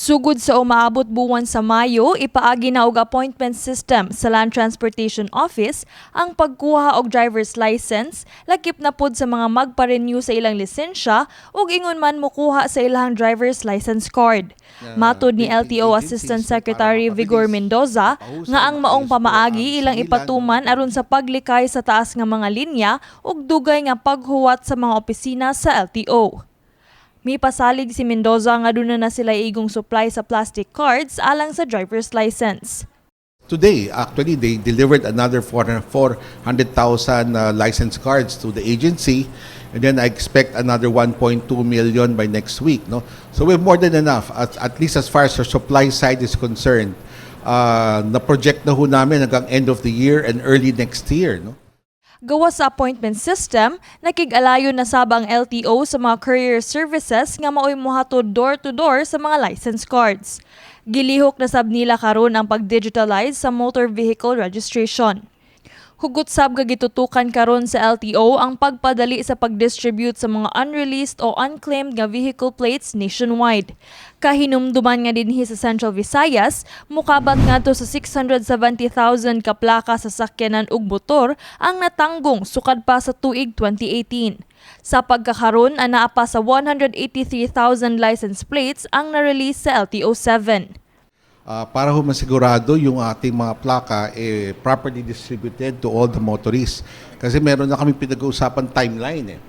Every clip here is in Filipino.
Sugod sa umaabot buwan sa Mayo, ipaagi na og appointment system sa Land Transportation Office ang pagkuha og driver's license, lakip na pod sa mga magpa-renew sa ilang lisensya ug ingon man mokuha sa ilang driver's license card. Matud ni LTO Assistant Secretary Vigor Mendoza nga ang maong pamaagi ilang ipatuman aron sa paglikay sa taas nga mga linya ug dugay nga paghuwat sa mga opisina sa LTO. May pasalig si Mendoza nga doon na sila igong supply sa plastic cards alang sa driver's license. Today, actually, they delivered another 400,000 license cards to the agency, and then I expect another 1.2 million by next week. No, so we have more than enough, at least as far as our supply side is concerned. Na-project na ho namin hanggang end of the year and early next year. No? Gawa sa appointment system, nakig-alayo na sabang LTO sa mga courier services nga maoy mohatod door-to-door sa mga license cards. Gilihok na sab nila karon ang pag-digitalize sa motor vehicle registration. Hugot sab gitutukan karon sa LTO ang pagpadali sa pag-distribute sa mga unreleased o unclaimed nga vehicle plates nationwide. Kahinumduman nga dinhi sa Central Visayas, mukabat ngadto sa 670,000 ka plaka sa sakyanan ug motor ang natanggong sukad pa sa tuig 2018. Sa pagkakaron, anaa pa sa 183,000 license plates ang na-release sa LTO-7. Para ho masigurado yung ating mga plaka properly distributed to all the motorists. Kasi meron na kami pinag-uusapan timeline.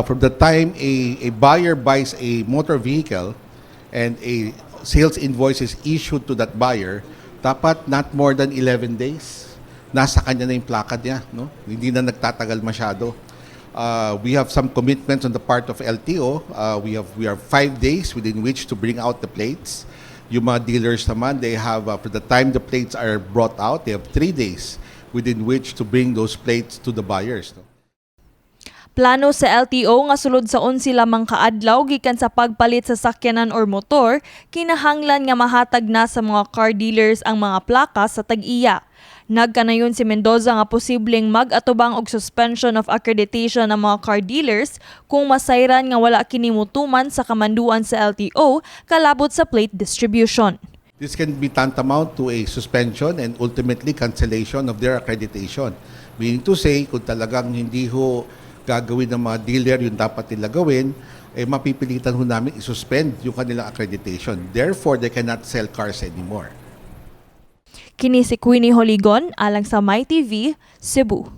From the time a buyer buys a motor vehicle and a sales invoice is issued to that buyer, dapat not more than 11 days. Nasa kanya na yung plaka niya. No? Hindi na nagtatagal masyado. We have some commitments on the part of LTO. We have 5 days within which to bring out the plates. Yung mga dealers naman, they have, for the time the plates are brought out, they have 3 days within which to bring those plates to the buyers. No? Plano sa LTO nga sulod sa 11 lamang kaadlaw gikan sa pagpalit sa sakyanan or motor, kinahanglan nga mahatag na sa mga car dealers ang mga plaka sa tag-iya. Nagkanayon si Mendoza nga posibleng mag-atubang og suspension of accreditation ng mga car dealers kung masayran nga wala kini motuman sa kamanduan sa LTO kalabot sa plate distribution. This can be tantamount to a suspension and ultimately cancellation of their accreditation. Meaning to say, kung talagang hindi ho gagawin ng mga dealer yung dapat nila gawin, mapipilitan ho namin isuspend yung kanilang accreditation. Therefore, they cannot sell cars anymore. Kini si Queenie Holigon alang sa MyTV, Cebu.